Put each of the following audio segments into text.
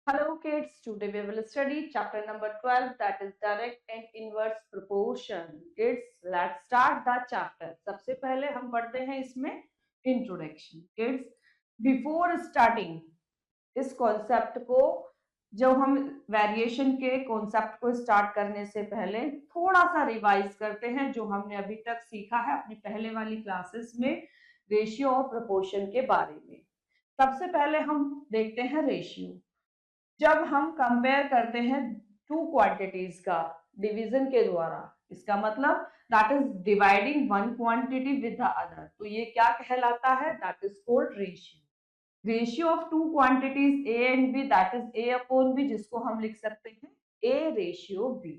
Hello kids, today we will study chapter number 12, that is direct and inverse proportion. Kids, let's start the chapter. सबसे पहले हम पढ़ते हैं इसमें introduction. Kids, before starting इस concept को, जब हम वेरिएशन के कॉन्सेप्ट को स्टार्ट करने से पहले थोड़ा सा रिवाइज करते हैं जो हमने अभी तक सीखा है अपनी पहले वाली क्लासेस में रेशियो और प्रोपोर्शन के बारे में। सबसे पहले हम देखते हैं रेशियो। जब हम कंपेयर करते हैं टू क्वांटिटीज का डिवीजन के द्वारा, इसका मतलब that is dividing one quantity with the other, तो ये क्या कहलाता है? That is called ratio. Ratio of two quantities A and B, that is A upon B, जिसको हम लिख सकते हैं ए रेशियो बी।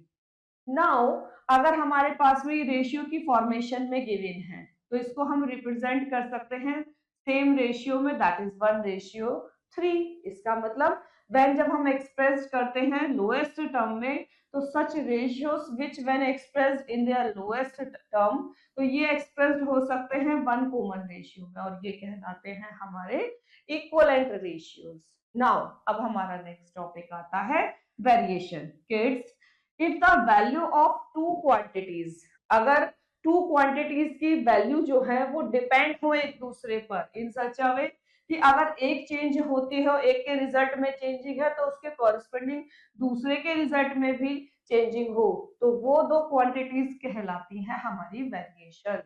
नाउ अगर हमारे पास में ये रेशियो की फॉर्मेशन में गिवन है तो इसको हम रिप्रेजेंट कर सकते हैं सेम रेशियो में, दैट इज 1:3। इसका मतलब व्हेन जब हम एक्सप्रेस करते हैं लोएस्ट टर्म में, तो such ratios which when expressed in their lowest term, तो ये एक्सप्रेस्ड हो सकते हैं वन कॉमन रेशियो में, और ये कहलाते हैं हमारे इक्विवेलेंट रेशियोस। नाउ अब हमारा नेक्स्ट टॉपिक आता है variation. Kids, if the value of two quantities, अगर टू क्वांटिटीज की वैल्यू जो है वो डिपेंड हो एक दूसरे पर इन सच अ वे कि अगर एक चेंज होती है, एक के रिजल्ट में चेंजिंग है तो उसके कॉरस्पॉन्डिंग दूसरे के रिजल्ट में भी चेंजिंग हो, तो वो दो क्वांटिटीज कहलाती हैं हमारी variation.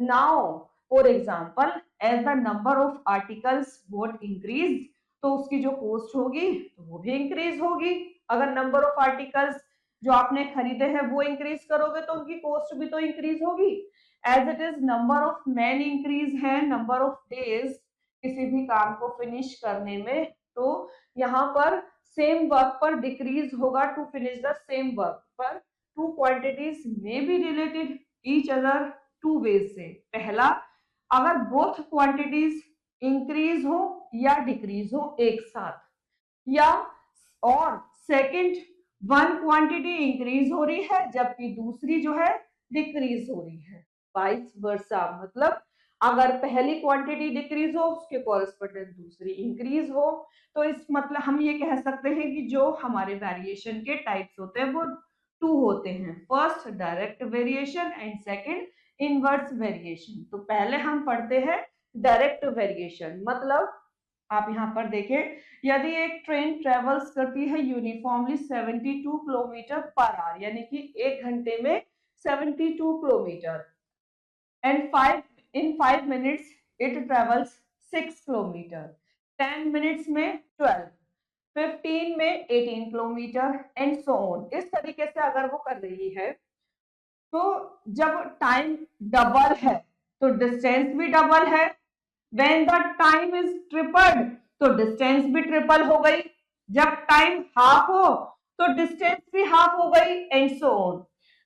Now for example, as the number of articles vote increase, तो उसकी जो कॉस्ट होगी तो वो भी इंक्रीज होगी। अगर नंबर ऑफ आर्टिकल्स जो आपने खरीदे हैं वो इंक्रीज करोगे तो उनकी कॉस्ट भी तो इंक्रीज होगी। As it is number of man increase है, नंबर ऑफ डेज किसी भी काम को फिनिश करने में, तो यहाँ पर सेम वर्क पर डिक्रीज होगा to finish the same work पर। टू क्वांटिटीज में be related each other two ways से। पहला, अगर बोथ क्वांटिटीज इंक्रीज हो या डिक्रीज हो एक साथ, या और सेकंड, वन क्वांटिटी इंक्रीज हो रही है जबकि दूसरी जो है डिक्रीज हो रही है, वाइस वर्सा। मतलब अगर पहली क्वांटिटी डिक्रीज हो उसके कॉरेस्पॉन्डेंट दूसरी इंक्रीज हो, तो इस मतलब हम ये कह सकते हैं कि जो हमारे वेरिएशन के टाइप्स होते हैं वो टू होते हैं। First direct variation and second inverse variation. तो पहले हम पढ़ते हैं डायरेक्ट वेरिएशन। मतलब आप यहाँ पर देखें, यदि एक ट्रेन ट्रेवल्स करती है यूनिफॉर्मली 72 किलोमीटर पर आवर, यानी कि एक घंटे में 72 kilometre, and 5 minutes it travels 6 kilometre, 10 minutes में 12, 15 में 18 किलोमीटर एंड सो ऑन। इस तरीके से अगर वो कर रही है, तो जब टाइम डबल है तो डिस्टेंस भी डबल है। When the time is tripled, तो डिस्टेंस भी ट्रिपल हो गई। जब टाइम हाफ हो तो डिस्टेंस भी हाफ हो गई एंड सो ऑन।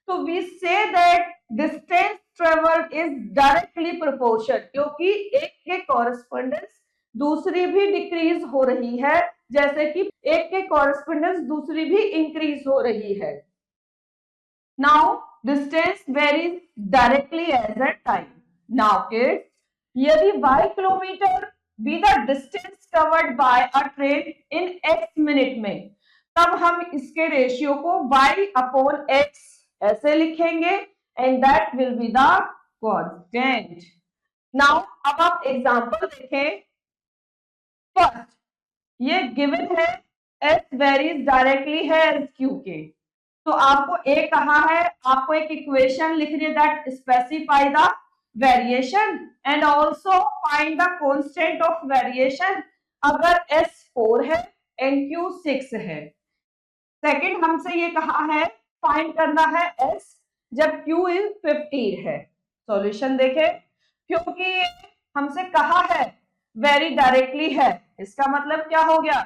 तो we say that distance travelled is directly proportion, क्योंकि एक के कॉरेस्पॉन्डेंस दूसरी भी डिक्रीज हो रही है जैसे कि एक के कॉरेस्पॉन्डेंस दूसरी भी इंक्रीज हो रही है। Now distance varies directly as a time. Now kids, यदि y kilometre be the distance covered by a train in x minute में, तब हम इसके रेशियो को y अपॉन x ऐसे लिखेंगे and that will be the constant. Now अब आप एग्जांपल देखें। फर्स्ट, ये गिवन है s वेरीज डायरेक्टली है एज q के, तो आपको ए कहा है, आपको एक इक्वेशन लिखनी है that specify the variation and also find the constant of variation अगर s 4 है एंड q 6 है। सेकंड, हमसे ये कहा है फाइंड करना है s जब q इज 15 है। सॉल्यूशन देखें, क्योंकि हमसे कहा है वेरी डायरेक्टली है, इसका मतलब क्या हो गया,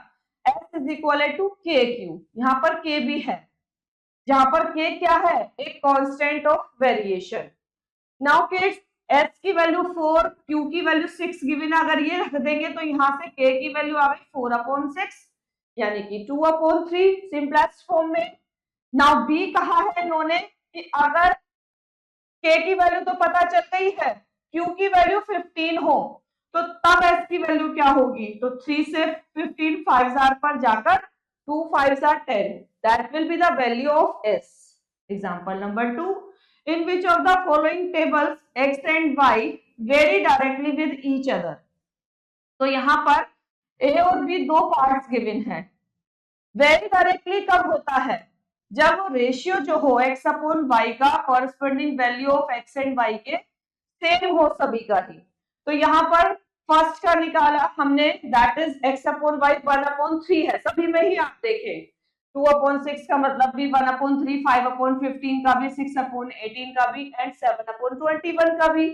s इज इक्वल टू के क्यू, यहाँ पर k भी है, जहां पर k क्या है, एक constant of variation. Now kids, s की वैल्यू 4, q की वैल्यू 6 गिवन, अगर ये रख देंगे तो यहां से k की वैल्यू आ गई 4/6 यानी कि 2/3 सिंपलेस्ट फॉर्म में। नाउ b कहा है इन्होंने कि अगर k की वैल्यू तो पता चल गई है, q की वैल्यू 15 हो तो तब s की वैल्यू क्या होगी, तो 3 से 15 5 पर जाकर 2 5s are 10. That will be the value of S. Example number 2. In which of the following tables X and Y vary directly with each other? तो यहाँ पर A और B दो पार्ट्स गिवन है. वेरी डायरेक्टली कब होता है? जब वो रेशियो जो हो x अपॉन y का corresponding value of x and y के सेम हो सभी का ही. तो यहाँ पर फर्स्ट का निकाला हमने, that is x upon y 1/3 है. सभी में ही आप देखें 2/6 का मतलब भी 1/3, 5/15 का भी, 6/18 का भी एंड 7/21 का भी.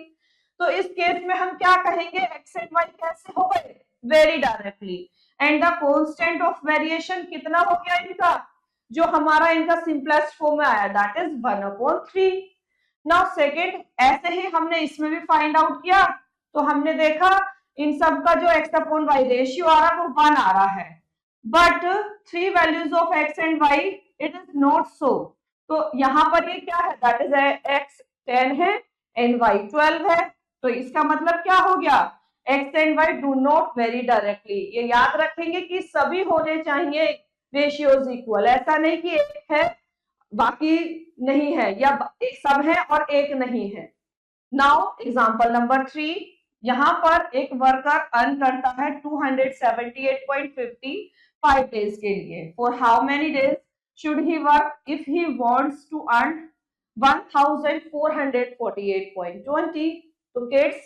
तो इस केस में हम क्या कहेंगे, x एंड y कैसे हो गए? Very directly. And the constant of variation कितना हो गया इनका, जो हमारा इनका सिंपलेस्ट फॉर्म में आया, दैट इज 1/3. नाउ सेकंड, ऐसे ही हमने इसमें भी फाइंड आउट किया. तो हमने देखा इन सब का जो x अपॉन y रेशियो आ रहा है वो 1 आ रहा है, but 3 values of x and y it is not so. तो यहाँ पर ये क्या है, दैट इज x 10 है एंड y 12 है. तो इसका मतलब क्या हो गया, x and y do not very directly. ये याद रखेंगे कि सभी होने चाहिए रेशियोज इक्वल, ऐसा नहीं कि एक है बाकी नहीं है, या एक सब है और एक नहीं है. Now example number 3. यहाँ पर एक वर्कर अर्न करता है 278.55 डेज के लिए. For how many days should he work if he wants to earn 1448.20. तो किड्स,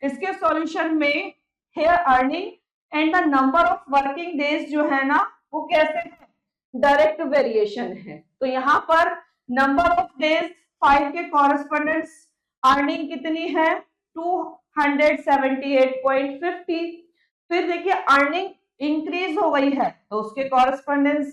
इसके सॉल्यूशन में here earning and the number of working days जो है ना वो कैसे है, डायरेक्ट वेरिएशन है. तो यहाँ पर नंबर ऑफ डेज 5 के कॉरेस्पोंडेंस अर्निंग कितनी है 278.50. फिर देखिए अर्निंग इंक्रीज हो गई है तो उसके कॉरेस्पोंडेंस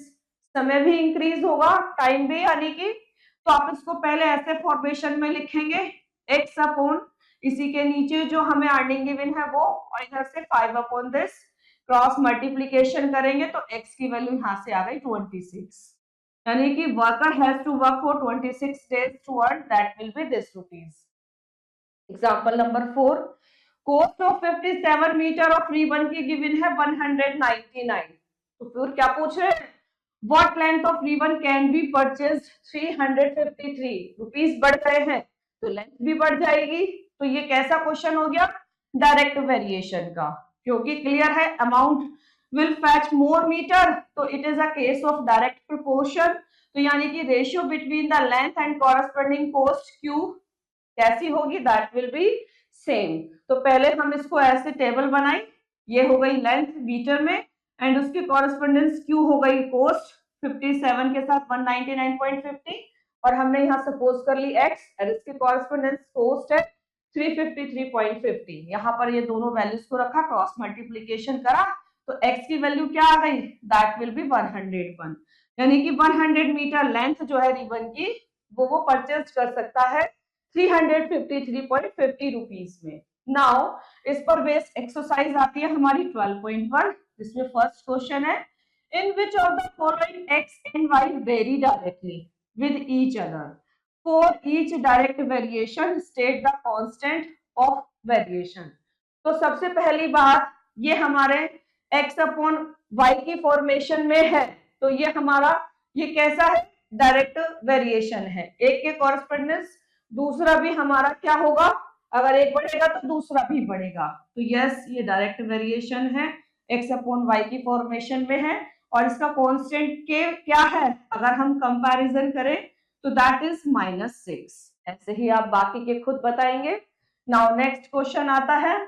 समय भी इंक्रीज होगा, टाइम भी, यानी कि तो आप इसको पहले ऐसे फॉर्मेशन में लिखेंगे x अपॉन इसी के नीचे जो हमें अर्निंग गिवन है वो, और इधर से 5 अपॉन दिस क्रॉस मल्टीप्लीकेशन करेंगे तो x की वैल्यू यहाँ से आ गई 26. यानी कि worker has to work for 26 days to earn, that will be this rupees. Example number 4. Cost of 57 metre of ribbon की गिवन है 199. तो फिर क्या पूछ रहे हैं, what length of ribbon can be purchased 353 rupees. बढ़ गए हैं तो लेंथ भी बढ़ जाएगी. तो ये कैसा क्वेश्चन हो गया, डायरेक्ट वेरिएशन का, क्योंकि क्लियर है amount will fetch more meter, तो it is a case of direct proportion. तो यानी कि ratio between the length and corresponding cost Q कैसी होगी, दैट विल बी सेम. तो पहले हम इसको ऐसे टेबल बनाई, ये हो गई लेंथ मीटर में एंड उसकी कॉरस्पॉन्डेंस क्यू हो गई कॉस्ट 57 के साथ 199.50, और हमने यहाँ सपोज कर ली x और इसकी कॉरस्पॉन्डेंस कॉस्ट है 353.50. यहाँ पर ये दोनों वैल्यूज को रखा, क्रॉस मल्टीप्लीकेशन करा तो x की वैल्यू क्या आ गई, दैट विल बी 101. यानी कि 100 मीटर लेंथ जो है रिबन की वो परचेज कर सकता है 353.50 रुपीज में. नाउ इस पर बेस्ड एक्सरसाइज आती है हमारी 12.1, जिसमें फर्स्ट क्वेश्चन है, in which of the following x and y vary directly with each other. For each direct variation state the constant of variation. तो सबसे पहली बात, ये हमारे x अपॉन y की फॉर्मेशन में है, तो ये हमारा ये कैसा है, डायरेक्ट वेरिएशन है. एक के कॉरस्पोंडेंस दूसरा भी हमारा क्या होगा, अगर एक बढ़ेगा तो दूसरा भी बढ़ेगा. तो यस, ये डायरेक्ट वेरिएशन है, x अपॉन y की फॉर्मेशन में है, और इसका कांस्टेंट के क्या है, अगर हम कंपैरिजन करें तो दैट इज -6. ऐसे ही आप बाकी के खुद बताएंगे. नाउ नेक्स्ट क्वेश्चन आता है,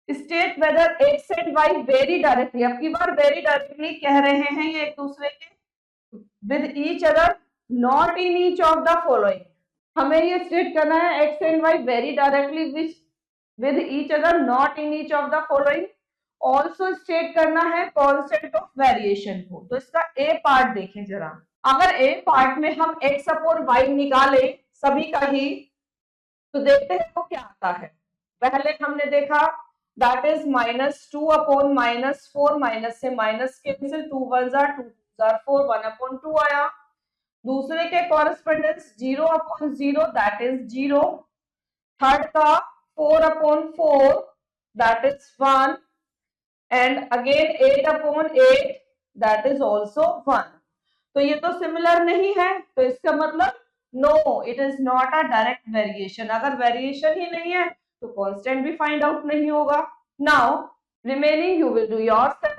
state whether x and y vary directly. अब की बार वेरी डायरेक्टली कह रहे हैं ये एक दूसरे के with each other not in each of the following. हमें ये स्टेट करना है x and y vary directly with each other not in each of the following. Also state करना है कांस्टेंट ऑफ वेरिएशन को. तो इसका ए पार्ट देखें जरा. अगर ए पार्ट में हम x अपॉन y निकाले सभी का ही, तो देखते हैं वो क्या आता है. पहले हमने देखा दैट इज -2 अपॉन -4, माइनस से माइनस कैंसिल, 2 1 जार 2 जार 4, 1/2 आया. दूसरे के correspondence 0 upon 0 that is 0. Third का 4 upon 4 that is 1, and again 8 upon 8 that is also 1। तो ये तो सिमिलर नहीं है, तो इसका मतलब no, it is not a direct variation. अगर वेरिएशन ही नहीं है तो कांस्टेंट भी फाइंड आउट नहीं होगा। Now remaining you will do yourself.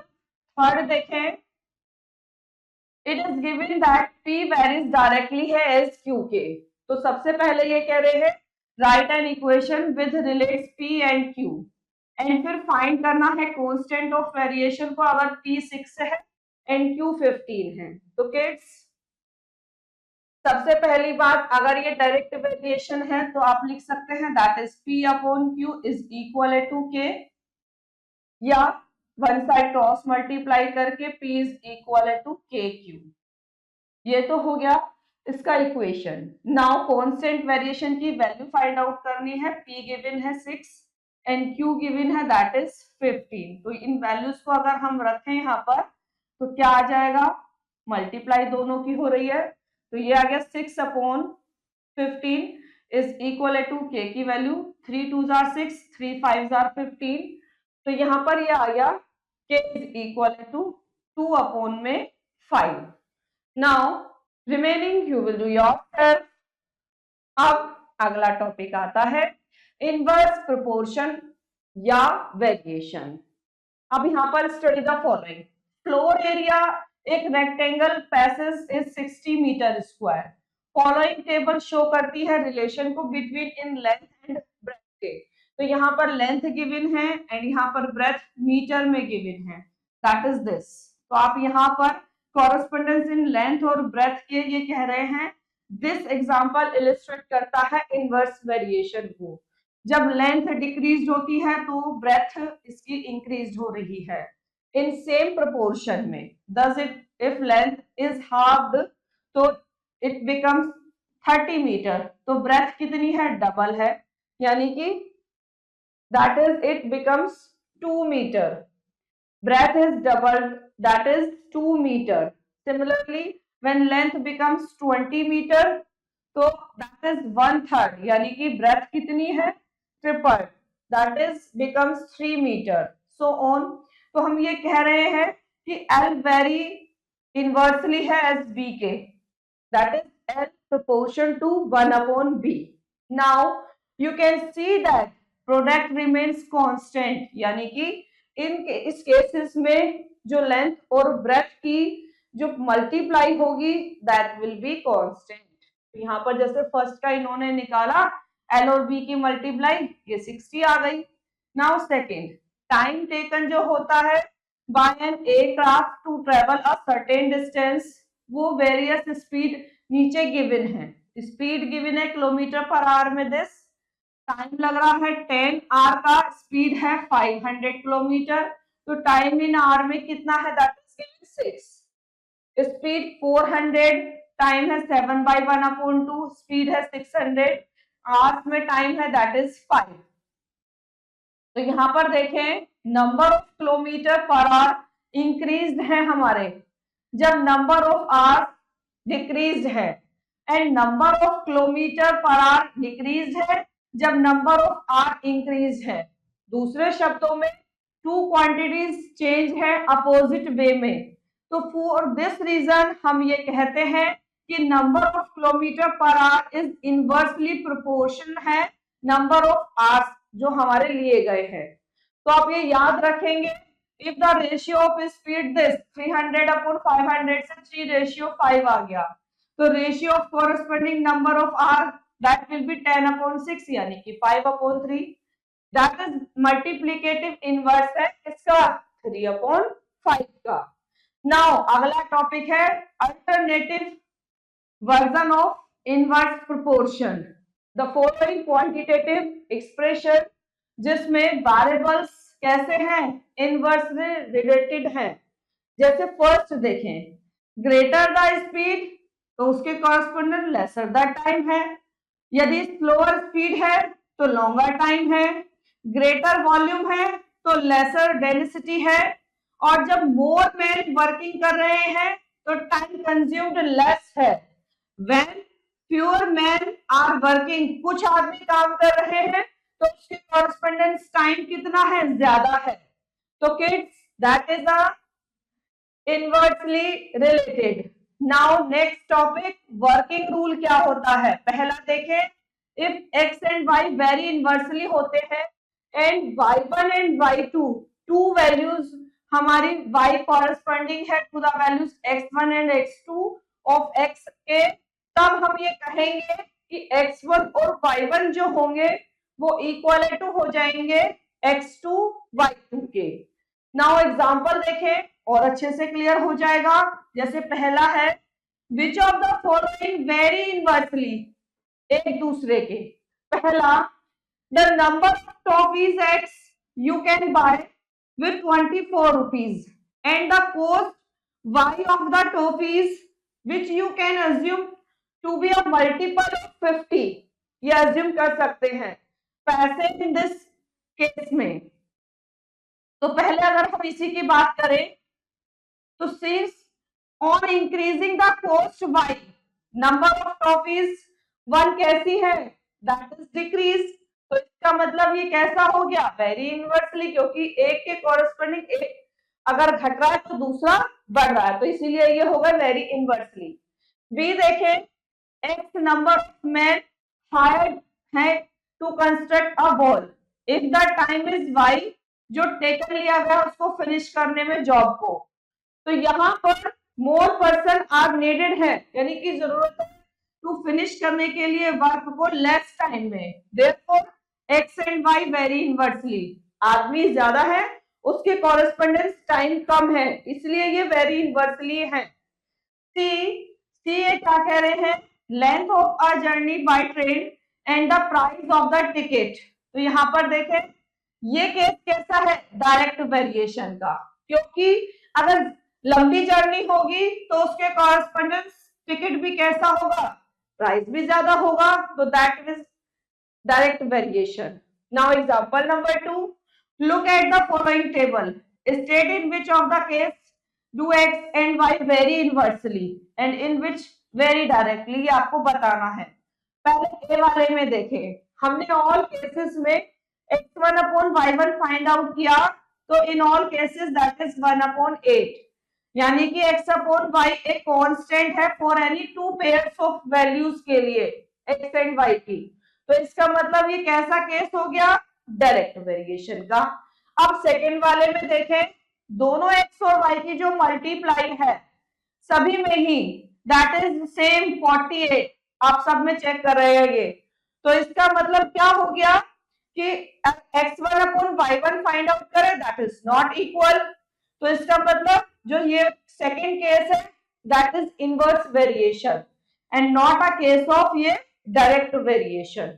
Third देखें, it is given that p varies directly है एज q के। तो सबसे पहले ये कह रहे हैं write an equation with relates p and q, and फिर फाइंड करना है कांस्टेंट ऑफ वेरिएशन को अगर p 6 है एंड q 15 है। तो किड्स सबसे पहली बात, अगर ये डायरेक्ट वेरिएशन है तो आप लिख सकते हैं that is p upon q is equal to k, या वन साइड क्रॉस मल्टीप्लाई करके p is equal to kq। ये तो हो गया इसका इक्वेशन। नाउ कांस्टेंट वेरिएशन की वैल्यू फाइंड आउट करनी है। p गिवन है 6 एंड q गिवन है दैट इज 15। तो इन वैल्यूज को अगर हम रखें यहाँ पर तो क्या आ जाएगा, मल्टीप्लाई दोनों की हो रही है, तो ये आ गया 6 upon 15 is equal to k की वैल्यू 3 2 6 3 5 15। तो यहाँ पर ये आ गया k is equal to 2 upon में 5। Now remaining you will do yourself. अब अगला टॉपिक आता है इनवर्स प्रोपोर्शन या वेरिएशन। अब यहाँ पर study the following. Floor area एक rectangle passage is 60 meter square. Following table show करती है रिलेशन को बिटवीन इन लेंथ एंड ब्रेथ के। तो यहाँ पर लेंथ गिवन है एंड यहाँ पर ब्रेथ मीटर में गिवन है, दैट इज दिस। तो आप यहाँ पर कॉरेस्पोंडेंस इन लेंथ और ब्रेथ के ये कह रहे हैं। दिस एग्जांपल इलिस्ट्रेट करता है इनवर्स वेरिएशन को। जब लेंथ डिक्रीज होती है तो ब्रेथ इसकी इंक्रीज हो रही है इन सेम प्रोपोर्शन में। Thus if length is halved तो इट बिकम्स 30 मीटर, तो ब्रेथ कितनी है, डबल है, यानी कि that is it becomes 2 metre. breadth is doubled, that is 2 meter. Similarly, when length becomes 20 meter, तो that is 1/3, यानी कि breadth कितनी है, triple, that is becomes 3 meter. So on. तो हम ये कह रहे हैं कि L very inversely है as B के, that is L proportion to 1 upon B. Now you can see that product remains constant, यानी कि इस केसेस में जो लेंथ और ब्रेथ की जो मल्टीप्लाई होगी दैट विल बी कांस्टेंट। यहाँ पर जैसे फर्स्ट का इन्होंने निकाला एल और बी की मल्टीप्लाई, ये 60 आ गई। नाउ सेकेंड, टाइम टेकन जो होता है by an aircraft to travel a certain distance, वो वेरियस स्पीड नीचे गिवन है। स्पीड गिवन है किलोमीटर पर आवर में, दिस टाइम लग रहा है 10 आवर का, स्पीड है 500 किलोमीटर, तो टाइम इन आवर में कितना है, दैट इज 6। स्पीड 400, टाइम है 7/1/2, स्पीड है 600, आवर्स में टाइम है दैट इज 5। तो यहाँ पर देखें number of kilometre per our increase है हमारे जब नंबर ऑफ आवर्स डिक्रीज है, and number of kilometre per our decrease है जब नंबर ऑफ आर इंक्रीज है। दूसरे शब्दों में टू क्वांटिटीज चेंज है अपोजिट वे में। तो फॉर दिस रीजन हम ये कहते हैं कि number of kilometre per our is inversely proportion है नंबर ऑफ आवर्स जो हमारे लिए गए हैं। तो आप ये याद रखेंगे, if the ratio of speed this 300/500 से 3:5 आ गया, तो ratio of corresponding number of hour that will be 10/6, यानी कि 5/3। that is multiplicative inverse है इसका 3/5 का। नाउ अगला टॉपिक है alternative version of inverse proportion. The following quantitative expression जिसमें वेरिएबल्स कैसे हैं, इनवर्सली रिलेटेड हैं। जैसे फर्स्ट देखें, ग्रेटर द स्पीड तो उसके कॉरेस्पोंडेंट लेसर द टाइम है, यदि स्लोअर स्पीड है तो लॉन्गर टाइम है, ग्रेटर वॉल्यूम है तो लेसर डेंसिटी है, और जब मोर मैन वर्किंग कर रहे हैं तो टाइम कंज्यूम्ड लेस है। When fewer man are working, कुछ आदमी काम कर रहे हैं तो उसके कॉरेस्पोंडेंस टाइम कितना है, ज्यादा है। तो kids that is a inversely related. Now next topic, working rule क्या होता है। पहला देखें, if x and y vary inversely होते हैं and y1 and y2 two values हमारी y कॉरेस्पॉन्डिंग है to the values x1 and x2 of x के, तब हम ये कहेंगे कि x1 और y1 जो होंगे वो इक्वल टू हो जाएंगे x2 y2 के। नाउ एग्जांपल देखें और अच्छे से क्लियर हो जाएगा। जैसे पहला है, which of the following vary inversely, एक दूसरे के। पहला, the number of toffees x you can buy with 24 rupees and the cost y of the toffees which you can assume to be a multiple of 50। ये assume कर सकते हैं पैसे in this case में। तो पहले अगर हम इसी की बात करें तो since on increasing the cost by number of toffees, one कैसी है, दैट इज डिक्रीज। तो इसका मतलब ये कैसा हो गया, वेरी इनवर्सली, क्योंकि एक के कॉरेस्पॉन्डिंग एक अगर घट रहा है तो दूसरा बढ़ रहा है, तो इसीलिए ये होगा वेरी इनवर्सली। बी देखें, x number of man hired है to construct a wall if the time is y, जो टेकन लिया गया उसको फिनिश करने में जॉब को। तो यहाँ पर मोर पर्सन आर नीडेड है, यानी कि जरूरत है टू फिनिश करने के लिए वर्क को लेस टाइम में। Therefore x and y vary inversely, आदमी ज्यादा है उसके कॉरेस्पोंडेंस टाइम कम है, इसलिए ये वेरी इनवर्सली है। सी ये क्या कह रहे हैं, length of a journey by train and the price of the ticket. तो यहाँ पर देखें ये केस कैसा है, डायरेक्ट वेरिएशन का, क्योंकि अगर लंबी जर्नी होगी तो उसके कॉरेस्पोंडेंस टिकट भी कैसा होगा, प्राइस भी ज्यादा होगा, तो that is direct variation. Now example number 2, look at the following table, state in which of the case do x and y vary inversely and in which vary directly, ये आपको बताना है। पहले ए वाले में देखें, हमने ऑल केसेस में x1 upon y1 find out किया, तो in all cases that is 1/8, यानी कि x अपॉन y एक कांस्टेंट है for any two pairs of values के लिए x एंड y की। तो इसका मतलब ये कैसा केस हो गया, डायरेक्ट वेरिएशन का। अब सेकंड वाले में देखें, दोनों x और y की जो मल्टीप्लाई है सभी में ही दैट इज सेम 48, आप सब में चेक कर रहे हैं ये, तो इसका मतलब क्या हो गया कि x1 upon y1 find out करें, दैट इज नॉट इक्वल। तो इसका मतलब जो ये सेकंड केस है that is inverse variation and not a case of ये direct variation.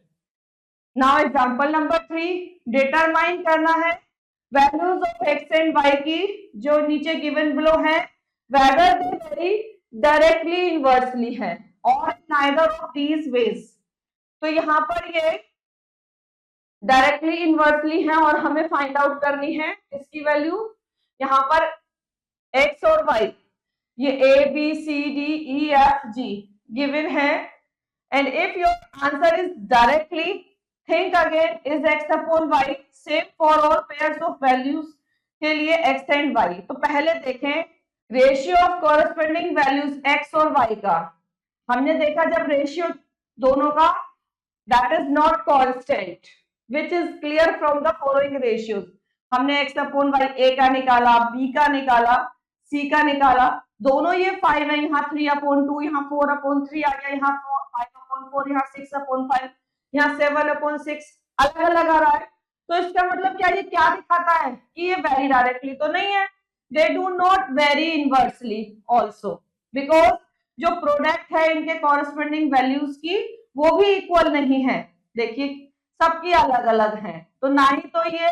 Now example number 3, determine करना है values of x and y की, जो नीचे गिवन बिलो है, whether they vary directly inversely है और नाइदर ऑफ दीज वेज। तो यहाँ पर ये डायरेक्टली इनवर्सली है और हमें फाइंड आउट करनी है इसकी वैल्यू। यहाँ पर x और y ये a b c d e f g given है, and if your answer is directly, think again, is x upon y same for all pairs of values के लिए x एंड y। तो पहले देखें ratio of corresponding values x और y का, हमने देखा जब रेशियो दोनों का that is not constant which is clear from the following ratios. हमने x अपॉन y a का निकाला, b का निकाला, c का निकाला, दोनों ये 5 है, यहाँ 3/2, यहाँ 4/3 आ गया, यहाँ 5/4, यहाँ 6/5, यहाँ 7/6, अलग अलग आ रहा है। तो इसका मतलब क्या, ये क्या दिखाता है कि ये वेरी डायरेक्टली तो नहीं है, they do not very inversely also, because जो प्रोडक्ट है इनके कॉरेस्पोंडिंग वैल्यूज की वो भी इक्वल नहीं है। देखिए सबकी अलग अलग है, तो ना ही तो ये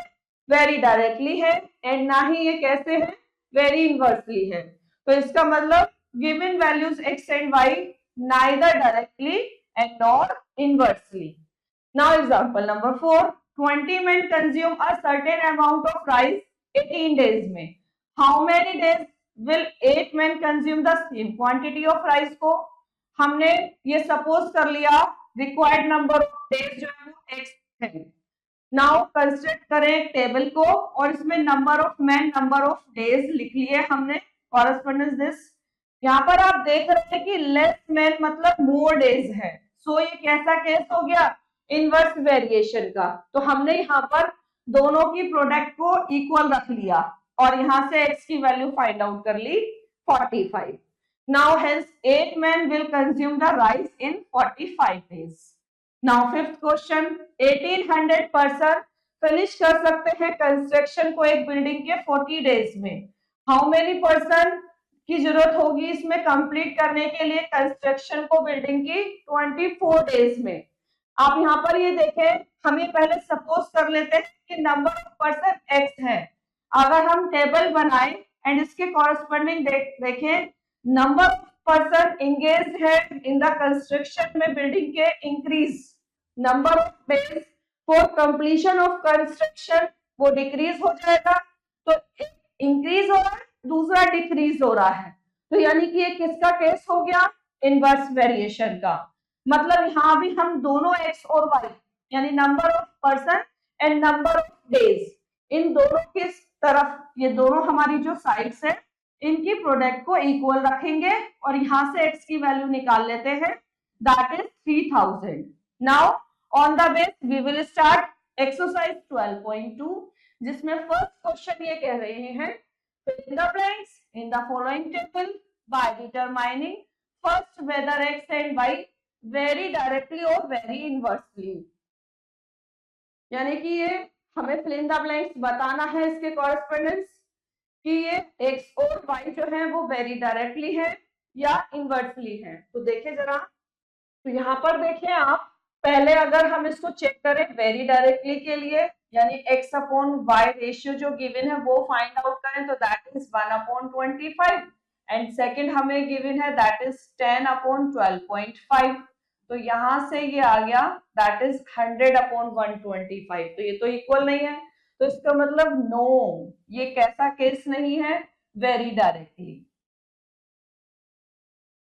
वेरी डायरेक्टली है एंड ना ही ये कैसे है, वेरी इनवर्सली है। तो इसका मतलब given values x and y neither directly and nor inversely. Now example number 4, 20 men consume a certain amount of rice 18 days में, how many days will 8 men consume the same quantity of rice को हमने ये suppose कर लिया required number of days जो है वो x है। नाउ कंस्ट्रक्ट करें टेबल को और इसमें number of man number of days लिख लिए हमने कॉरेस्पॉन्डेंस दिस। यहाँ पर आप देख रहे हैं कि लेस मैन मतलब मोर डेज है, सो ये कैसा केस हो गया, इनवर्स वेरिएशन का। तो हमने यहाँ पर दोनों की प्रोडक्ट को इक्वल रख लिया और यहाँ से x की वैल्यू फाइंड आउट कर ली 45। Now hence 8 men will consume the rice in 45 days. Now fifth question, 1800 person finish कर सकते हैं कंस्ट्रक्शन को एक बिल्डिंग के 40 डेज में। हाउ मेनी पर्सन की जरूरत होगी इसमें कंप्लीट करने के लिए कंस्ट्रक्शन को बिल्डिंग की 24 डेज में। आप यहाँ पर ये देखें, हम ये पहले सपोज कर लेते हैं कि नंबर ऑफ पर्सन x है। अगर हम टेबल बनाए एंड इसके कॉरेस्पॉन्डिंग देखें, नंबर ऑफ पर्सन एंगेज्ड है इन द कंस्ट्रक्शन में बिल्डिंग के increase, number of days for completion of construction वो डिक्रीज हो जाएगा। तो इंक्रीज हो रहा है, दूसरा डिक्रीज हो रहा है, तो यानी कि ये किसका केस हो गया, इनवर्स वेरिएशन का। मतलब यहाँ भी हम दोनों x और y यानी number of person and number of days, इन दोनों की तरफ, ये दोनों हमारी जो साइड्स है इनकी प्रोडक्ट को इक्वल रखेंगे और यहाँ से x की वैल्यू निकाल लेते हैं, that is 3000। Now on the base we will start exercise 12.2, जिसमें फर्स्ट क्वेश्चन ये कह रहे हैं, fill in the blanks in the following table by determining first whether x and y vary directly or vary inversely। यानी कि ये हमें fill in the blanks बताना है इसके कॉरेस्पॉन्डेंस कि ये x और y जो है वो वेरी डायरेक्टली है या इनवर्सली है। तो देखिए जरा, तो यहाँ पर देखें आप, पहले अगर हम इसको चेक करें वेरी डायरेक्टली के लिए, यानी x अपॉन y रेशियो जो गिवन है वो फाइंड आउट करें, तो दैट इज 1/25 एंड सेकंड हमें गिवन है दैट इज 10/12.5। तो यहाँ से ये आ गया दैट इज 100/125। तो ये तो इक्वल नहीं है, तो इसका मतलब नो, ये कैसा केस नहीं है, वेरी डायरेक्टली।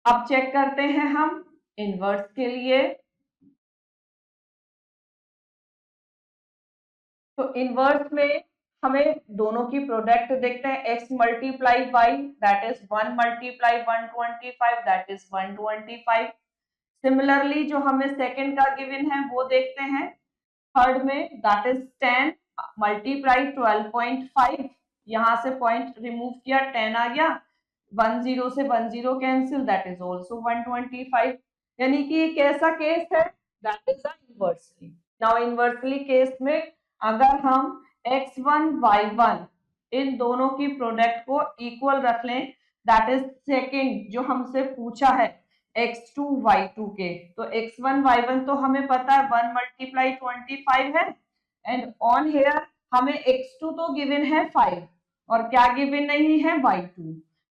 अब चेक करते हैं हम इनवर्स के लिए। तो इनवर्स में हमें दोनों की प्रोडक्ट देखते हैं, x multiply y that is 1 multiply 125 that is 125। Similarly जो हमें सेकंड का गिवन है वो देखते हैं थर्ड में, दैट इज 10 मल्टीप्लाई 12.5, यहाँ से पॉइंट रिमूव किया 10 आ गया, 10 से 10 कैंसिल दैट इज आल्सो 125। यानी कि ये कैसा केस है, that is inversely. Now inversely case में अगर हम x1 y1 इन दोनों की प्रोडक्ट को इक्वल रख लें, दैट इज सेकंड जो हमसे पूछा है x2 y2 के, तो x1 y1 तो हमें पता है 1 मल्टीप्लाई 25 है एंड ऑन हेयर हमें x2 तो गिवन है 5 और क्या गिवन नहीं है y2,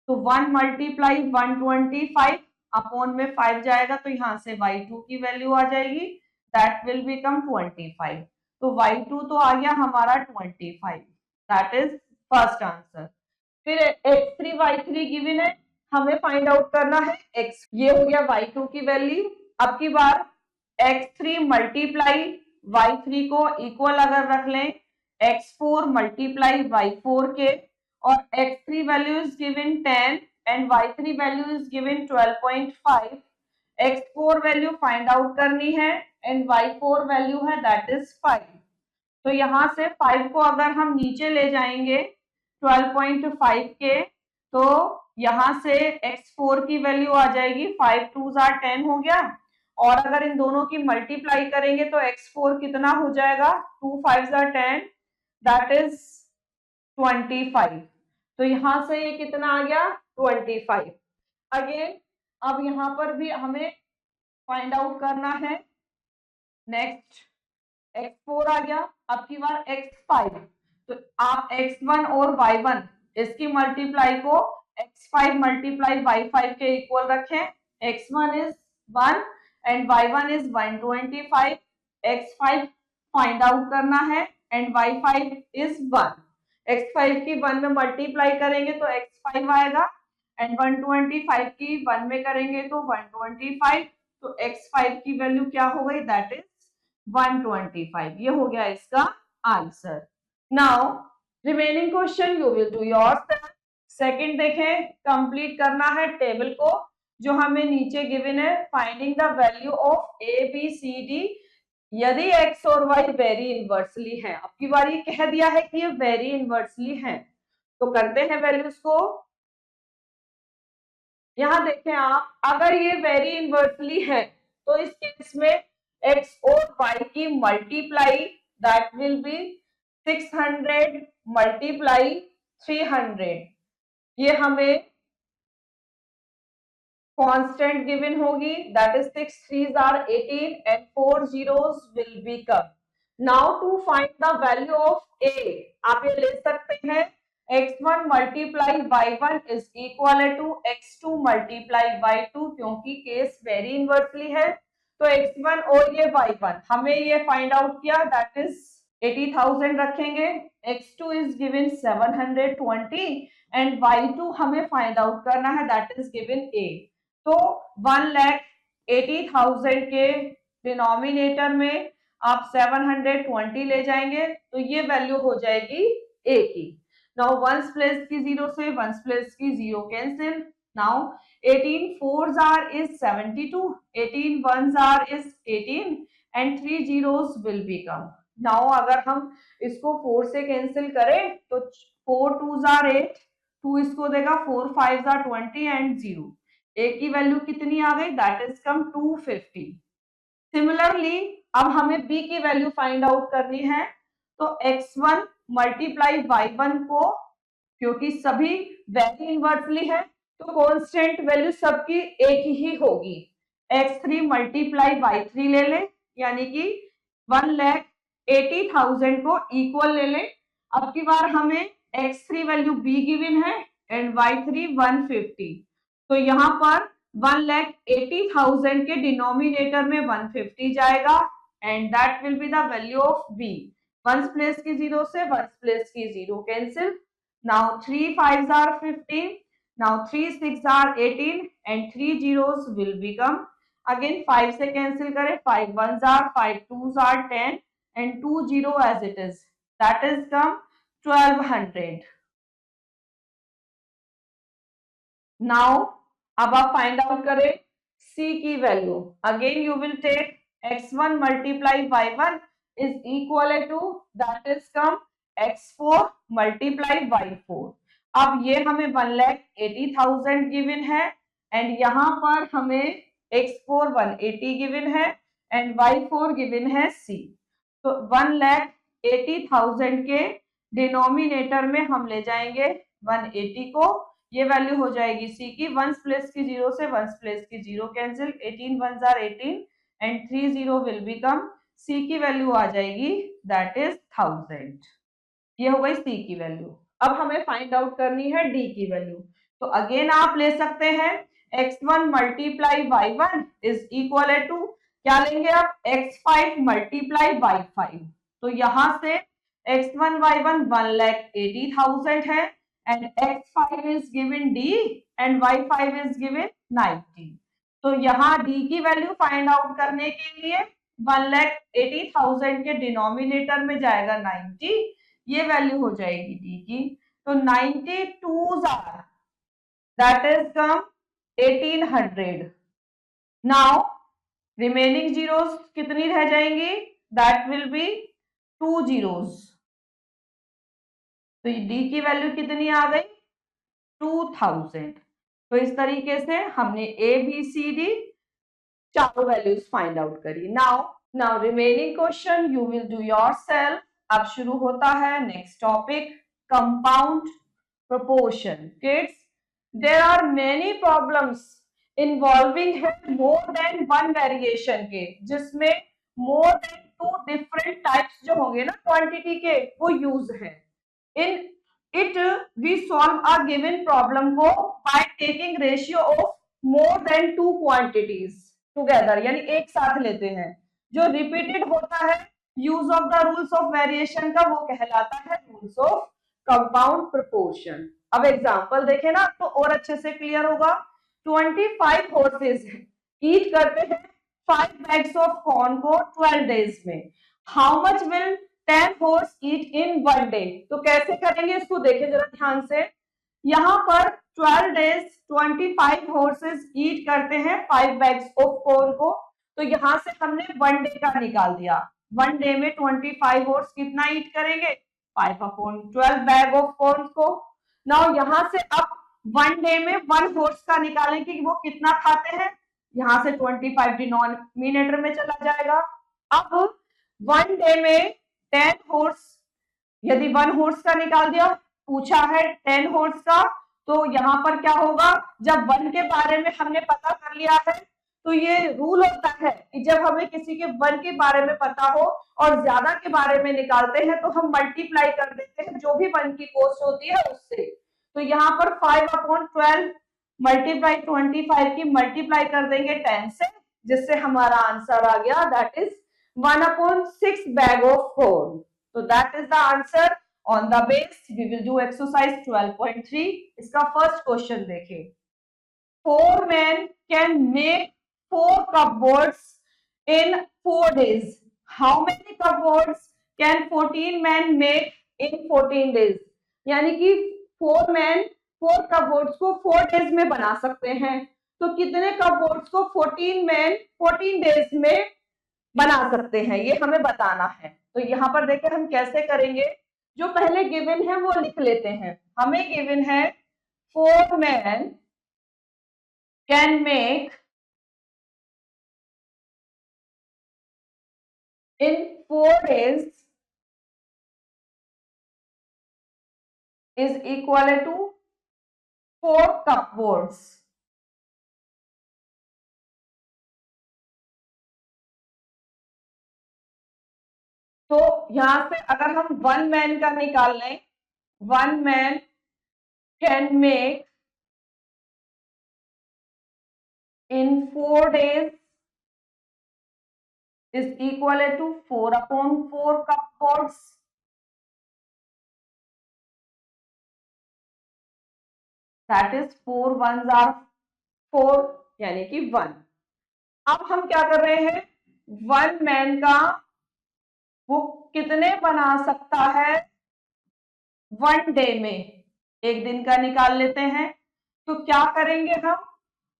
तो 1 मल्टीप्लाई 125 अपॉन में 5 जाएगा, तो यहाँ से y2 की वैल्यू आ जाएगी, दैट विल बिकम 25। तो y2 तो आ गया हमारा 25, दैट इज फर्स्ट आंसर। फिर x3 y3 गिवन है, हमें फाइंड आउट करना है x, ये हो गया y2 की वैल्यू। अब की बार x3 मल्टीप्लाई y3 को इक्वल अगर रख लें x4 मल्टीप्लाई y4 के, और x3 value is given 10 and y3 value is given 12.5, x4 value find out करनी है एंड y4 वैल्यू है दैट इज 5। तो यहाँ से 5 को अगर हम नीचे ले जाएंगे 12.5 के, तो यहाँ से x4 की वैल्यू आ जाएगी 5 2s are 10 हो गया, और अगर इन दोनों की मल्टीप्लाई करेंगे तो x4 कितना हो जाएगा, 2 5s are 10 दैट इज 25। तो यहाँ से ये कितना आ गया 25। अगेन अब यहाँ पर भी हमें फाइंड आउट करना है, नेक्स्ट x4 आ गया, अब की बार x5, तो आप x1 और y1 इसकी मल्टीप्लाई को x5 मल्टीप्लाई y5 के इक्वल रखें, x1 is 1 and y1 is 125, x5 find out करना है एंड y5 इज 1, x5 की 1 में मल्टीप्लाई करेंगे तो x5 आएगा एंड 125 की 1 में करेंगे तो 125, तो x5 की वैल्यू क्या हो गई, दैट इज 125। ये हो गया इसका answer. Now remaining question you will do yourself. Second देखें, कंप्लीट करना है टेबल को जो हमें नीचे गिवन है, finding the value of A B C D यदि एक्स और वाई वेरी इनवर्सली है। अब की बार ये कह दिया है कि ये वेरी इनवर्सली है, तो करते हैं वैल्यूज को। यहां देखें आप, अगर ये वेरी इनवर्सली है तो इस केस में एक्स और वाई की multiply that will B 600 multiply 300, ये हमें कांस्टेंट गिवन होगी, that is 6 3s are 18 and 4 zeros will become. Now to find the value of a, आप ये ले सकते हैं x1 multiply y1 is equal to x2 multiply y2, क्योंकि case very inversely है तो x1 और ये y1 हमें ये फाइंड आउट किया, दैट इज 80,000 रखेंगे, x2 is given 720 and y2 हमें फाइंड आउट करना है, दैट इज गिवन a। तो 1,80,000 के डिनोमिनेटर में आप 720 ले जाएंगे तो ये वैल्यू हो जाएगी a की। नाउ वंस प्लेस की 0 से वंस प्लेस की 0 cancel. Now 18 4s are is 72, 18 1s are is 18 and 3 zeros will become. Now अगर हम इसको 4 से कैंसिल करें तो 4 2s are 8, 2 इसको देगा, 4 5s are 20 and 0, a की वैल्यू कितनी आ गई, दैट इज कम 250। सिमिलरली अब हमें b की वैल्यू फाइंड आउट करनी है, तो x1 मल्टीप्लाई y1 को, क्योंकि सभी वेरी इनवर्सली है तो कांस्टेंट वैल्यू सबकी एक ही होगी, x3 मल्टीप्लाई y3 ले लें, यानी कि 1,80,000 को इक्वल ले लें। अब की बार हमें x3 वैल्यू b गिवन है एंड y3 150, तो यहाँ पर 1,80,000 के डिनोमिनेटर में 150 जाएगा and that will be the value of b। Ones place की 0 से वंस प्लेस की 0 cancel. Now 3 5s are 15, now 3 6 are 18 and 3 zeros will become, again 5 से कैंसिल करें, 5 1s are 5 2s are 10 and 2 0 as it is, that is come 1200। Now अब आप find out करें c की value, again you will take x1 multiply y1 is equal to that is come x4 multiply y4। अब ये हमें 1,80,000 given है and यहाँ पर हमें x4 180 गिवन है एंड y4 गिवन है c, तो 1,80,000 के डिनोमिनेटर में हम ले जाएंगे 180 को, ये वैल्यू हो जाएगी c की, वंस प्लेस की 0 से वंस प्लेस की 0 cancel, 18 1s are 18 and 3 0 will become, c की वैल्यू आ जाएगी दैट इज 1000। ये हो गई c की वैल्यू। अब हमें फाइंड आउट करनी है d की वैल्यू, तो अगेन आप ले सकते हैं x1 multiply y1 is equal to, क्या लेंगे आप, x5 मल्टीप्लाई y5, तो यहां से x1 y1 1,80,000 है and x5 is given d and y5 is given 90, तो यहाँ d की वैल्यू फाइंड आउट करने के लिए 1,80,000 के डिनोमिनेटर में जाएगा 90, ये वैल्यू हो जाएगी d की, तो 92s are that is come 1800। Now remaining zeros कितनी रह जाएंगी, दैट विल बी 2 zeros, तो d की वैल्यू कितनी आ गई 2000। तो इस तरीके से हमने a b c d चारों वैल्यूज फाइंड आउट करी। Now remaining question you will do yourself. अब शुरू होता है next topic, compound proportion. Kids, there are many problems involving more than one variation के, जिसमें मोर देन 2 डिफरेंट टाइप्स जो होंगे ना क्वांटिटी के, वो यूज है। In it we solve a given problem को by taking ratio of more than 2 quantities together, यानी एक साथ लेते हैं। जो रिपीटेड होता है use of the rules of variation का, वो कहलाता है रूल्स ऑफ कंपाउंड प्रोपोर्शन। अब एग्जांपल देखें ना तो और अच्छे से क्लियर होगा। 25 हॉर्सेस ईट करते हैं 5 बैग्स ऑफ कॉर्न को 12 डेज में, how much will 10 horse eat in 1 day। तो कैसे करेंगे इसको देखें जरा ध्यान से। यहाँ पर 12 डेज 25 हॉर्सेस ईट करते हैं 5 बैग्स ऑफ कॉर्न को। तो यहाँ से हमने 1 डे का निकाल दिया। 1 डे में 25 हॉर्स कितना ईट करेंगे? 5/12 बैग ऑफ कॉर्न को। नाउ यहाँ से अब 1 डे में 1 हॉर्स का निकालेंगे कि वो कितना खाते हैं। यहाँ से 25 डिनोमिनेटर में चला जाएगा। अब 1 डे में 10 हॉर्स, यदि 1 हॉर्स का निकाल दिया, पूछा है 10 हॉर्स का, तो यहाँ पर क्या होगा, जब 1 के बारे में हमने पता कर लिया है तो ये रूल होता है कि जब हमें किसी के 1 के बारे में पता हो और ज्यादा के बारे में निकालते हैं तो हम मल्टीप्लाई कर देते हैं जो भी 1 की कॉस्ट होती है उससे। तो यहाँ पर 5/12 मल्टीप्लाई 25 की मल्टीप्लाई कर देंगे 10 से, जिससे हमारा आंसर आ गया that is 1/6 bag of corn. तो that is the answer. On the base, we will do exercise 12.3. इसका फर्स्ट क्वेश्चन देखें। 4 men can make 4 cupboards in 4 days. How many cupboards can 14 men make in 14 days? यानी कि 4 men 4 cupboards को 4 days में बना सकते हैं। तो कितने cupboards को 14 men 14 days में बना सकते हैं, ये हमें बताना है। तो यहाँ पर देखें हम कैसे करेंगे। जो पहले गिवन है वो लिख लेते हैं। हमें गिवन है 4 men can make in 4 days is equal to 4 cupboards. तो यहां से अगर हम 1 मैन का निकाल लें, 1 man can make in 4 days is equal to 4/4 cupboards. That is 4 ones are 4 यानी कि 1। अब हम क्या कर रहे हैं, 1 मैन का वो कितने बना सकता है 1 डे में, एक दिन का निकाल लेते हैं। तो क्या करेंगे हम,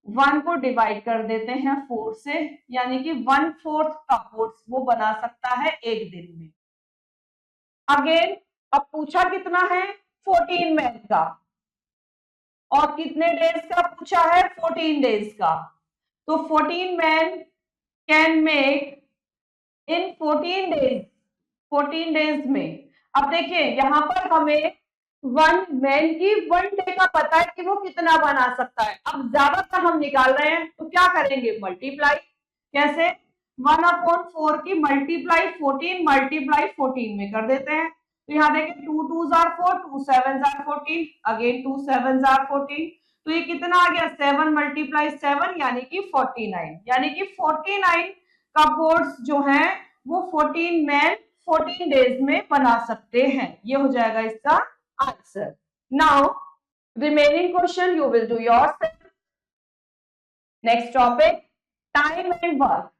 1 को डिवाइड कर देते हैं 4 से, यानी कि 1/4 कपबोर्ड्स वो बना सकता है एक दिन में। अगेन अब पूछा कितना है, 14 मैन का, और कितने डेज का पूछा है, 14 डेज का। तो 14 man can make in 14 days, 14 days में। अब देखिए यहाँ पर हमें 1 मैन की 1 डे का पता है कि वो कितना बना सकता है। अब ज्यादातर हम निकाल रहे हैं तो क्या करेंगे, मल्टीप्लाई। कैसे, 1/4 की मल्टीप्लाई 14 मल्टीप्लाई 14 में कर देते हैं। तो यहाँ देखिए 2 2s are 4, 2 7s are 14, again 2 7s are 14। तो ये कितना आ गया, 7 मल्टीप्लाई 7 यानी कि 49, यानी कि 49 कपबोर्ड्स जो हैं वो 14 मैन 14 डेज में बना सकते हैं। ये हो जाएगा इसका answer. Now remaining question you will do yourself. Next topic, time and work.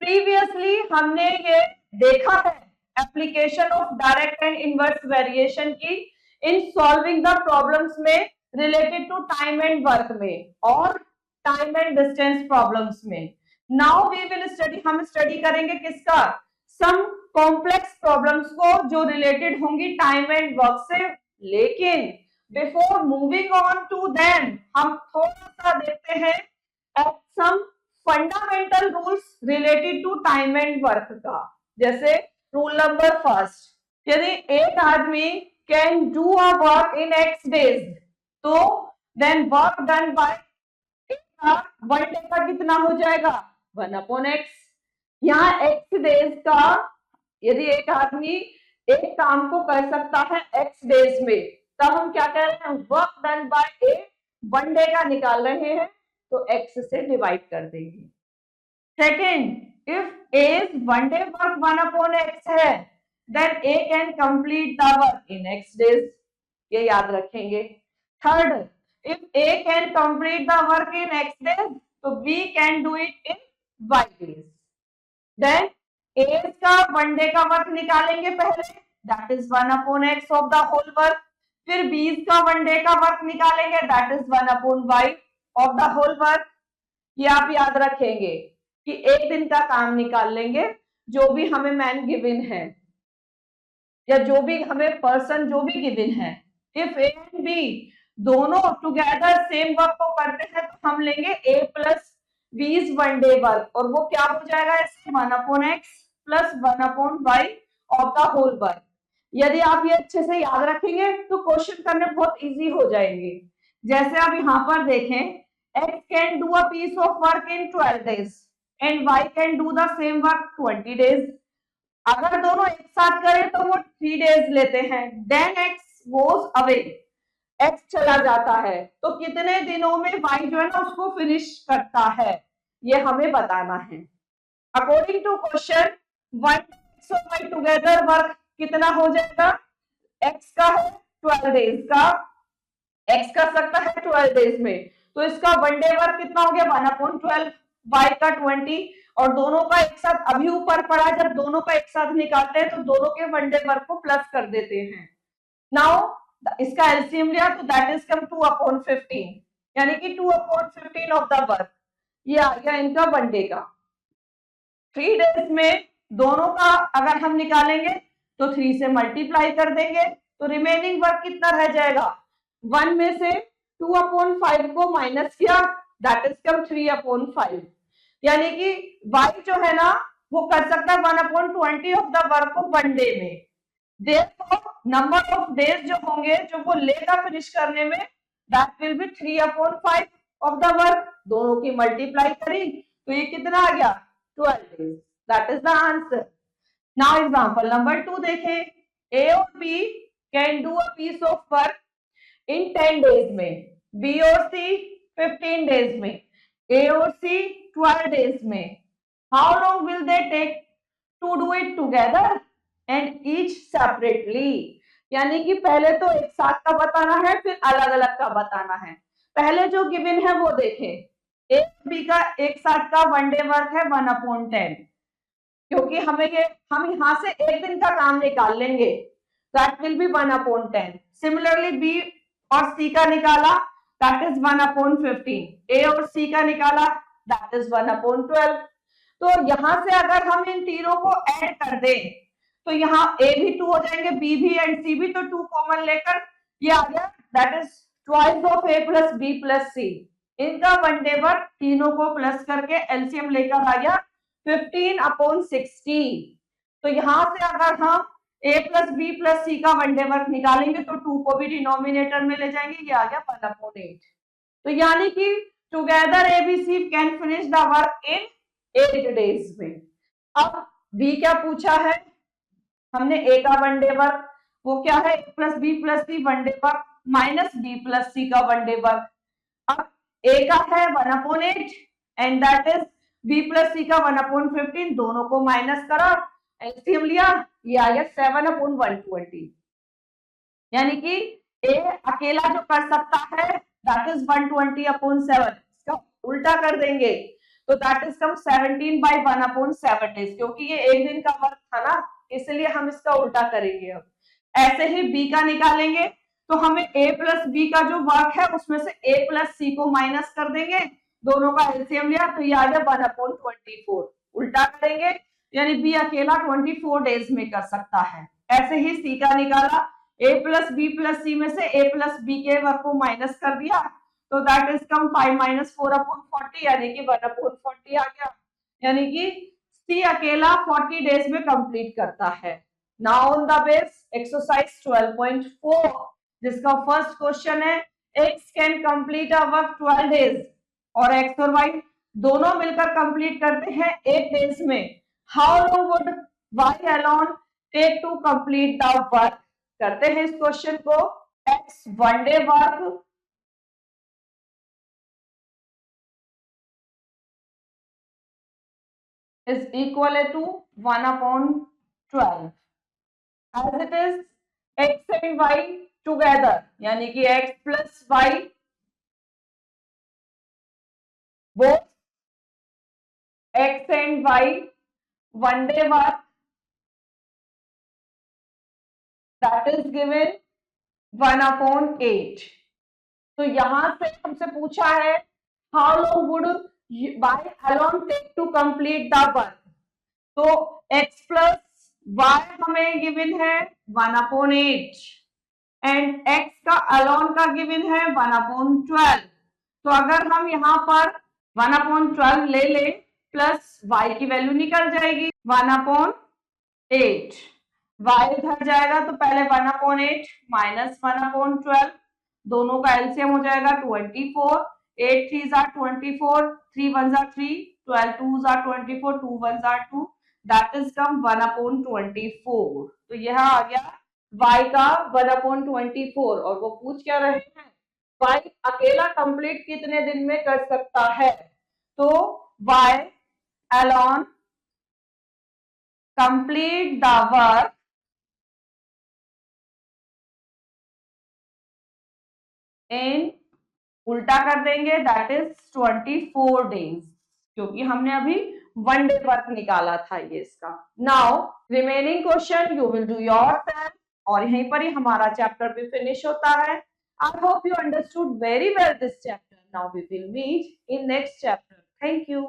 Previously हमने ये देखा है application of direct and inverse variation की इन सॉल्विंग द प्रॉब्लम्स में related to time and work में और टाइम एंड डिस्टेंस प्रॉब्लम्स में। Now we will study, हम स्टडी करेंगे किसका, सम कॉम्प्लेक्स प्रॉब्लम्स को जो रिलेटेड होंगी टाइम एंड वर्क से। लेकिन before moving on to them हम थोड़ा सा देखते हैं some fundamental rules related to time and work का। जैसे रूल नंबर फर्स्ट, यदि एक आदमी can do a work in x days, तो then work done by 1 day का कितना हो जाएगा, 1/x। यहाँ x डेज का, यदि एक आदमी एक काम को कर सकता है x डेज में, तब हम क्या कह रहे हैं, वर्क डन बाय 1 डे का निकाल रहे हैं, तो x से डिवाइड कर देंगे। Second, if a is 1 day work 1/x है, then a can complete the work in x days, ये याद रखेंगे। Third, if a can complete the work in x days, तो b can do it in y days। Then a का 1 day का work निकालेंगे पहले, that is 1/x of the whole work। फिर 20 का वन डे का वर्क निकालेंगे, that is 1/y of the whole work. ये आप याद रखेंगे कि एक दिन का काम निकाल लेंगे जो भी हमें मैन गिवन है या जो भी हमें पर्सन जो भी गिवन है। इफ ए एंड बी दोनों टुगेदर सेम वर्क को करते हैं तो हम लेंगे a plus 20 one day work, और वो क्या हो जाएगा इससे 1/x plus 1/y of the whole work. यदि आप ये अच्छे से याद रखेंगे तो क्वेश्चन करने बहुत इजी हो जाएंगे। जैसे आप यहाँ पर देखें, x can do a piece of work in 12 days and y can do the same work 20 days। अगर दोनों एक साथ करें तो वो 3 days लेते हैं, then x goes away, x चला जाता है, तो कितने दिनों में y जो है ना उसको फिनिश करता है, ये हमें बताना है। अकॉर्डिंग टू क्वेश्चन 1 और y टुगेदर वर्क कितना हो जाएगा, x का है 12 days का, x कर सकता है 12 days में, तो इसका वन डे वर्क कितना हो गया 1/12, y का 20, और दोनों का एक साथ अभी ऊपर पड़ा, जब दोनों का एक साथ निकालते हैं तो दोनों के वन डे वर्क को प्लस कर देते हैं। नाउ इसका एलसीएम लिया तो दैट इज कम 2/15, यानी कि 2/15 ऑफ द वर्क, ये आ गया इनका वन डे का। 3 days में दोनों का अगर हम निकालेंगे तो 3 से मल्टीप्लाई कर देंगे तो रिमेनिंग वर्क कितना रह जाएगा, 1 में से 2/5 को माइनस किया, दैट इज कम 3/5, यानी कि y जो है ना वो कर सकता है 1/20 ऑफ द वर्क को वन डे में। Therefore, नंबर ऑफ डेज जो होंगे जो वो लेगा फिनिश करने में, that will B 3/5 of the work. दोनों की मल्टीप्लाई करी तो ये कितना आ गया 12 days, that is the answer. Now example number 2 देखें, A और B can do a piece of work in 10 days में, B और C 15 days में, A और C 12 days में। How long will they take to do it together and each separately, यानी कि पहले तो एक साथ का बताना है फिर अलग अलग का बताना है। पहले जो गिवन है वो देखें, ए बी का एक साथ का वन डे वर्क है 1/10, क्योंकि हम यहाँ से एक दिन का काम निकाल लेंगे, that will be 1/10। Similarly B और सी का निकाला, दैट इज 1/15, ए और सी का निकाला, दैट इज 1/12। तो यहां से अगर हम इन तीनों को ऐड कर दें तो यहाँ ए भी 2 हो जाएंगे, बी भी एंड सी भी, तो 2 कॉमन लेकर ये आ गया, that is twice of A plus B plus C. इनका वन डे वर्क तीनों को प्लस करके एलसीएम लेकर आ गया 15/60। तो यहां से अगर हम ए प्लस बी प्लस सी का वन डे वर्क निकालेंगे तो 2 को भी डिनोमिनेटर में ले जाएंगे, ये आ गया 1/8। तो यानी कि together A B C can finish the work in 8 days में। अब बी क्या पूछा है, हमने ए का वन डे वर्क, वो क्या है A plus B plus C one day work minus B plus C का वन डे वर्क। अब ए का है 1/8 and that is B plus C का 1/15, दोनों को माइनस करा, एलसीएम लिया, ये आ गया 7/120, यानी कि ए अकेला जो कर सकता है दैट इज 120/7, इसका उल्टा कर देंगे तो दैट इज कम 17/1/7 days, क्योंकि ये एक दिन का वर्क था ना इसलिए हम इसका उल्टा करेंगे। अब ऐसे ही बी का निकालेंगे तो हमें ए प्लस बी का जो वर्क है उसमें से ए प्लस सी को माइनस कर देंगे, दोनों का एलसीएम लिया तो ये आ गया 1/24, उल्टा करेंगे यानी बी अकेला 24 days में कर सकता है। ऐसे ही सी का निकाला, ए प्लस बी प्लस सी में से ए प्लस बी के वर्क को माइनस कर दिया तो दैट इज कम 5 - 4/40, यानी कि 1/40 आ गया, यानी कि सी अकेला 40 days में कंप्लीट करता है। Now on the base exercise 12.4 जिसका फर्स्ट क्वेश्चन है, x can complete a work 12 days और x और y दोनों मिलकर कंप्लीट करते हैं 8 days में। How long would y alone take to complete the work. करते हैं इस क्वेश्चन को, x one day work is equal to 1/12 as it is x and y together, यानी कि x plus y both x and y one day work that is given 1/8। तो यहां से हमसे पूछा है how long would y alone take to complete the work. तो x plus y हमें गिवन है 1/8 एंड x का अलोन का गिवन है 1/12। तो अगर हम यहाँ पर 1/12 ले ले प्लस y की वैल्यू निकल जाएगी 1/8। y इधर जाएगा तो पहले 1/8 माइनस 1/12, दोनों का एलसीएम हो जाएगा 24। 8 3 jar 24, 3 1 jar 3, 12 2 jar 24, 2 1 jar 2, that is कम 1/24। तो यह आ गया y का 1/24। और वो पूछ क्या रहे हैं y अकेला कंप्लीट कितने दिन में कर सकता है। तो y alone complete the work in, उल्टा कर देंगे दैट इज 24 डेज, क्योंकि हमने अभी 1 डे वर्क निकाला था ये इसका। Now remaining question you will do yourself, और यहीं पर ही हमारा चैप्टर भी फिनिश होता है। I hope you understood very well this chapter. Now we will meet in next chapter. Thank you.